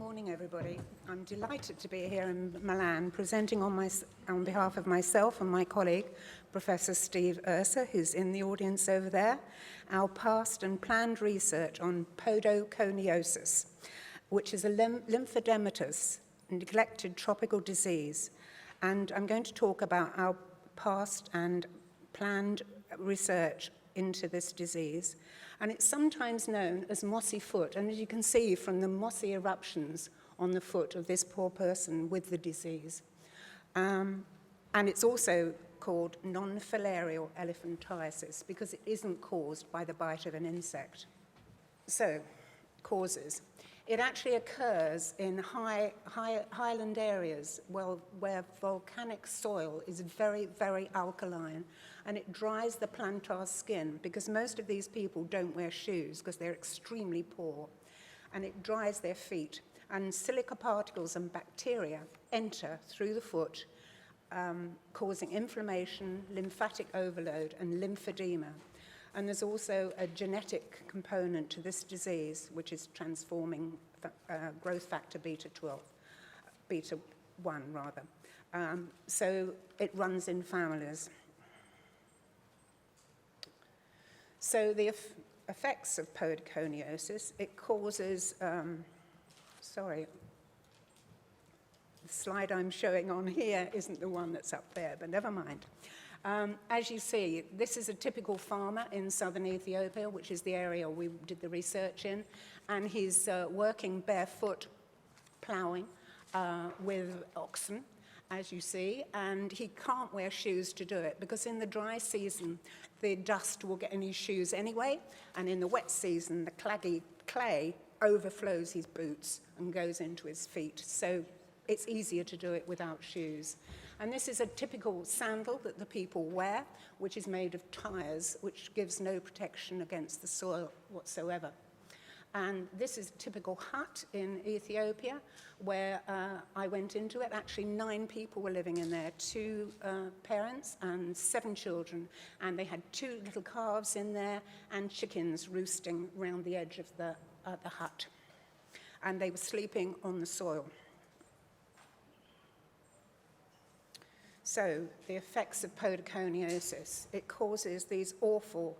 morning, everybody. I'm delighted to be here in Milan presenting on behalf of myself and my colleague, Professor Steve Ursa, who's in the audience over there, our past and planned research on podoconiosis, which is a lymphoedematous, neglected tropical disease. And I'm going to talk about our past and planned research into this disease. And it's sometimes known as mossy foot. And as you can see from the mossy eruptions on the foot of this poor person with the disease. And it's also called non-filarial elephantiasis because it isn't caused by the bite of an insect. So, causes. It actually occurs in highland areas where volcanic soil is very, very alkaline, and it dries the plantar skin because most of these people don't wear shoes because they're extremely poor, and it dries their feet. And silica particles and bacteria enter through the foot, causing inflammation, lymphatic overload, and lymphedema. And there's also a genetic component to this disease, which is transforming growth factor beta-1 rather. So it runs in families. So the effects of podoconiosis, it causes, sorry, the slide I'm showing on here isn't the one that's up there, but never mind. As you see, this is a typical farmer in southern Ethiopia, which is the area we did the research in, and he's working barefoot, ploughing with oxen, as you see, and he can't wear shoes to do it because in the dry season, the dust will get in his shoes anyway, and in the wet season, the claggy clay overflows his boots and goes into his feet. So it's easier to do it without shoes. And this is a typical sandal that the people wear, which is made of tires, which gives no protection against the soil whatsoever. And this is a typical hut in Ethiopia, where I went into it. Actually, 9 people were living in there, 2 parents and 7 children. And they had 2 little calves in there and chickens roosting around the edge of the hut. And they were sleeping on the soil. So, the effects of podoconiosis, it causes these awful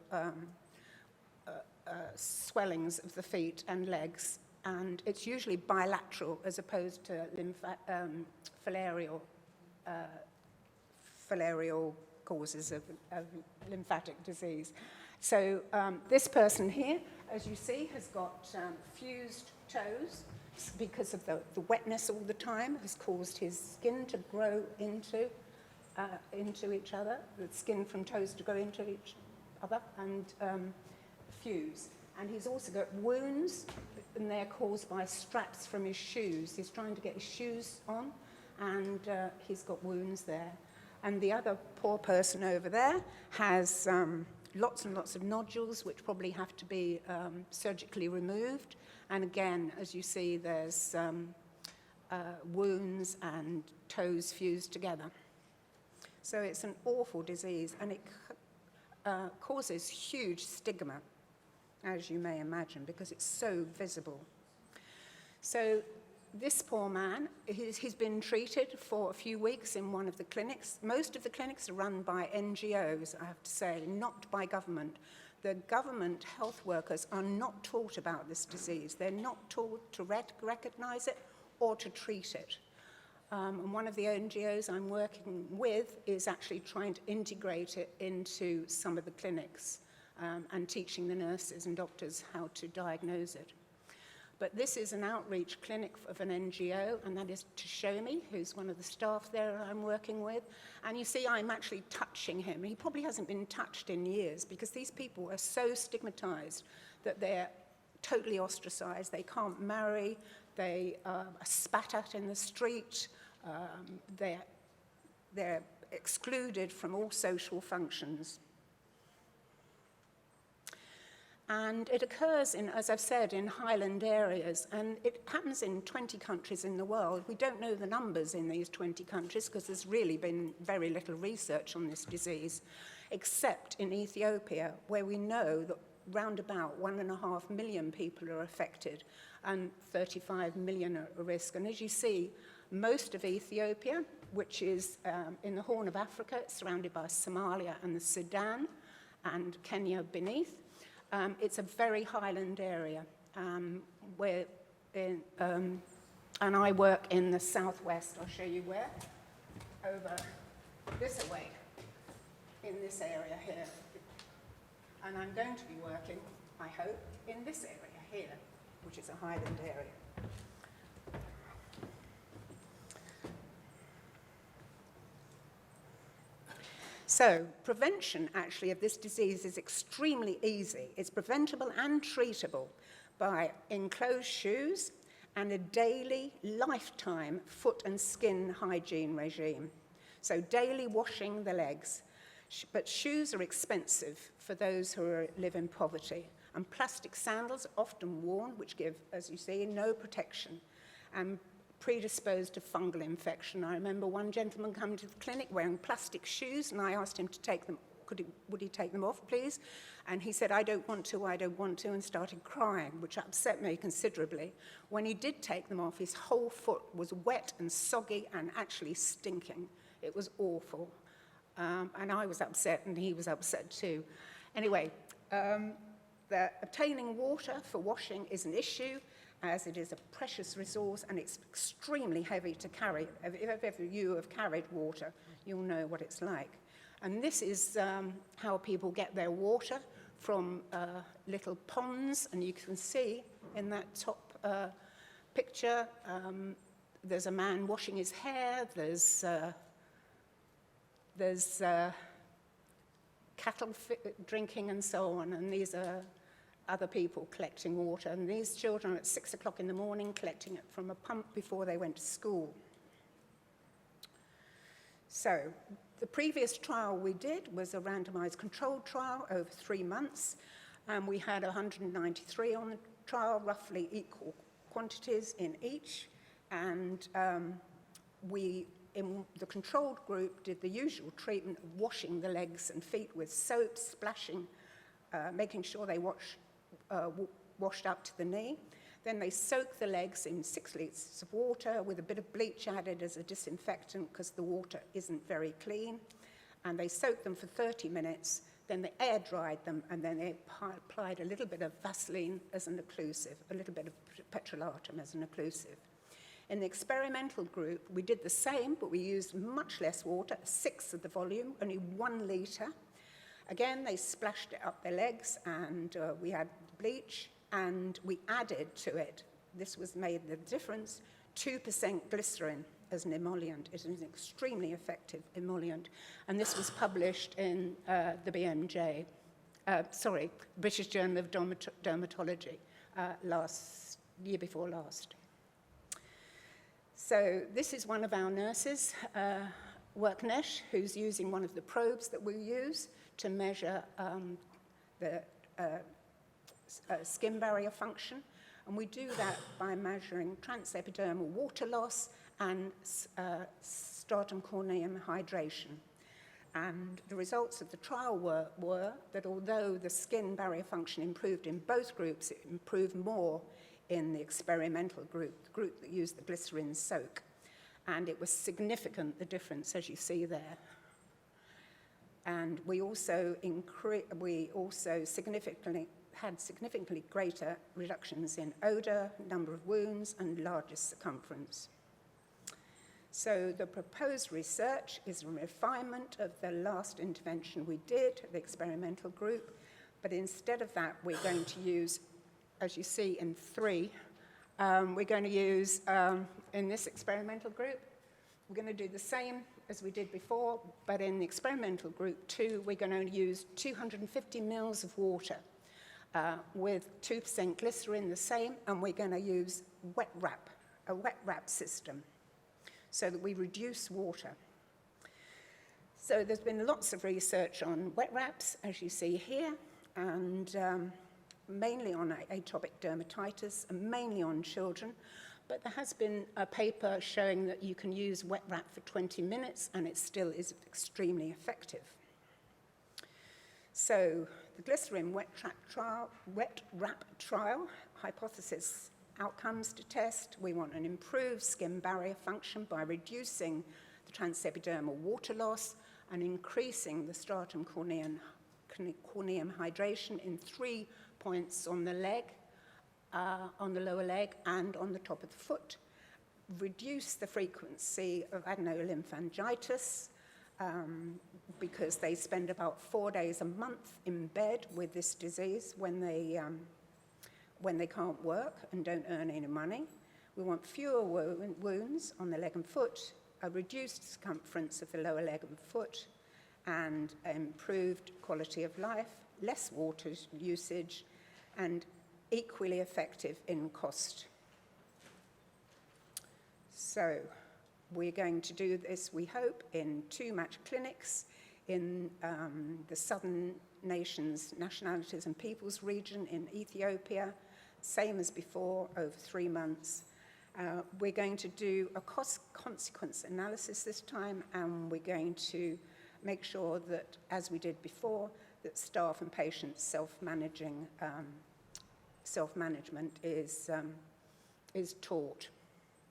swellings of the feet and legs, and it's usually bilateral as opposed to filarial causes of lymphatic disease. So this person here, as you see, has got fused toes because of the wetness all the time has caused his skin to grow into each other, the skin from toes to go into each other, and fuse. And he's also got wounds, and they're caused by straps from his shoes. He's trying to get his shoes on, and he's got wounds there. And the other poor person over there has lots and lots of nodules, which probably have to be surgically removed. And again, as you see, there's wounds and toes fused together. So it's an awful disease, and it causes huge stigma, as you may imagine, because it's so visible. So this poor man, he's been treated for a few weeks in one of the clinics. Most of the clinics are run by NGOs, I have to say, not by government. The government health workers are not taught about this disease. They're not taught to recognize it or to treat it. And one of the NGOs I'm working with is actually trying to integrate it into some of the clinics and teaching the nurses and doctors how to diagnose it. But this is an outreach clinic of an NGO, and that is to show me, who's one of the staff there I'm working with. And you see, I'm actually touching him. He probably hasn't been touched in years because these people are so stigmatized that they're totally ostracized. They can't marry. They are spat at in the street. They're excluded from all social functions. And it occurs in, as I've said, in highland areas, and it happens in 20 countries in the world. We don't know the numbers in these 20 countries because there's really been very little research on this disease, except in Ethiopia, where we know that round about 1.5 million people are affected and 35 million are at risk. And as you see, most of Ethiopia, which is in the Horn of Africa, it's surrounded by Somalia and the Sudan and Kenya beneath. It's a very highland area and I work in the southwest. I'll show you where. Over this way, in this area here. And I'm going to be working, I hope, in this area here, which is a highland area. So, prevention, actually, of this disease is extremely easy. It's preventable and treatable by enclosed shoes and a daily, lifetime foot and skin hygiene regime. So, daily washing the legs. But shoes are expensive for those who live in poverty. And plastic sandals are often worn, which give, as you see, no protection and predisposed to fungal infection. I remember one gentleman coming to the clinic wearing plastic shoes, and I asked him to take them. Would he take them off, please? And he said, I don't want to, and started crying, which upset me considerably. When he did take them off, his whole foot was wet and soggy and actually stinking. It was awful. And I was upset, and he was upset too. Anyway, obtaining water for washing is an issue, as it is a precious resource, and it's extremely heavy to carry. If ever you have carried water, you'll know what it's like. And this is how people get their water from little ponds, and you can see in that top picture, there's a man washing his hair, there's cattle drinking and so on, and these are other people collecting water. And these children are at 6 o'clock in the morning collecting it from a pump before they went to school. So the previous trial we did was a randomized controlled trial over 3 months, and we had 193 on the trial, roughly equal quantities in each, and we, in the controlled group, did the usual treatment of washing the legs and feet with soap, splashing, making sure they washed up to the knee. Then they soak the legs in 6 litres of water with a bit of bleach added as a disinfectant because the water isn't very clean. And they soaked them for 30 minutes, then they air dried them, and then they applied a little bit of Vaseline as an occlusive, a little bit of petrolatum as an occlusive. In the experimental group, we did the same, but we used much less water, 1/6 of the volume, only 1 litre. Again, they splashed it up their legs, and we had bleach, and we added to it, this was made the difference, 2% glycerine as an emollient. It is an extremely effective emollient, and this was published in the BMJ, British Journal of Dermatology, year before last. So this is one of our nurses, Worknesh, who's using one of the probes that we use to measure the skin barrier function. And we do that by measuring transepidermal water loss and stratum corneum hydration. And the results of the trial were that although the skin barrier function improved in both groups, it improved more in the experimental group, the group that used the glycerine soak. And it was significant, the difference, as you see there. And we also had significantly greater reductions in odor, number of wounds, and largest circumference. So the proposed research is a refinement of the last intervention we did, the experimental group, but instead of that, we're going to use, as you see in 3, we're going to use, in this experimental group, we're going to do the same as we did before, but in the experimental group 2, we're going to use 250 mils of water with 2% glycerine, the same, and we're going to use a wet wrap system, so that we reduce water. So there's been lots of research on wet wraps, as you see here, and mainly on atopic dermatitis, and mainly on children. But there has been a paper showing that you can use wet wrap for 20 minutes, and it still is extremely effective. So the Glycerine wet wrap trial, hypothesis outcomes to test. We want an improved skin barrier function by reducing the transepidermal water loss and increasing the stratum corneum hydration in 3 points on the leg, on the lower leg and on the top of the foot. Reduce the frequency of adenollymphangitis because they spend about 4 days a month in bed with this disease when they can't work and don't earn any money. We want fewer wounds on the leg and foot, a reduced circumference of the lower leg and foot, and improved quality of life, less water usage, and equally effective in cost. So we're going to do this, we hope, in 2 match clinics in the southern nationalities and peoples region in Ethiopia, same as before, over 3 months. We're going to do a cost-consequence analysis this time, and we're going to make sure that, as we did before, that staff and patients self-management is taught,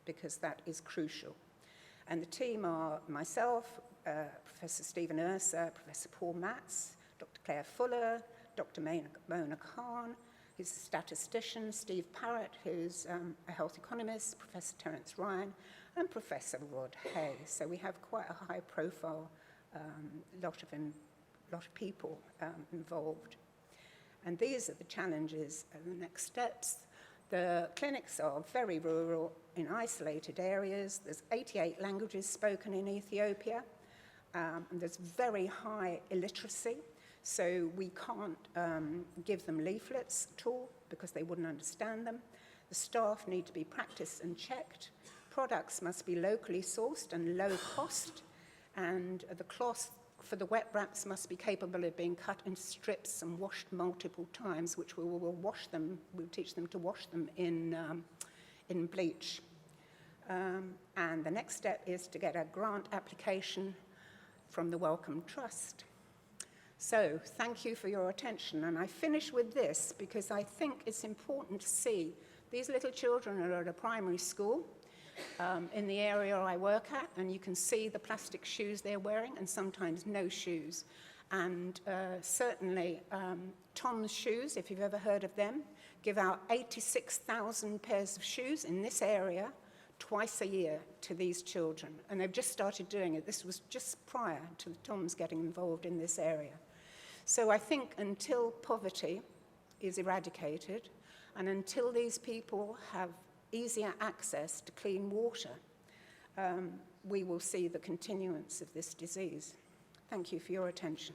because that is crucial. And the team are myself, Professor Stephen Ursa, Professor Paul Matz, Dr. Claire Fuller, Dr. Mona Khan, who's a statistician, Steve Parrott, who's a health economist, Professor Terence Ryan, and Professor Rod Hay. So we have quite a high-profile lot of people involved. And these are the challenges and the next steps. The clinics are very rural in isolated areas. There's 88 languages spoken in Ethiopia. And there's very high illiteracy. So we can't give them leaflets at all because they wouldn't understand them. The staff need to be practiced and checked. Products must be locally sourced and low cost. And the cloth for the wet wraps must be capable of being cut into strips and washed multiple times, which we will wash them, we'll teach them to wash them in bleach. And the next step is to get a grant application from the Wellcome Trust. So thank you for your attention. And I finish with this because I think it's important to see these little children are at a primary school in the area I work at, and you can see the plastic shoes they're wearing and sometimes no shoes. And certainly Tom's Shoes, if you've ever heard of them, give out 86,000 pairs of shoes in this area twice a year to these children. And they've just started doing it. This was just prior to Tom's getting involved in this area. So I think until poverty is eradicated and until these people have easier access to clean water, we will see the continuance of this disease. Thank you for your attention.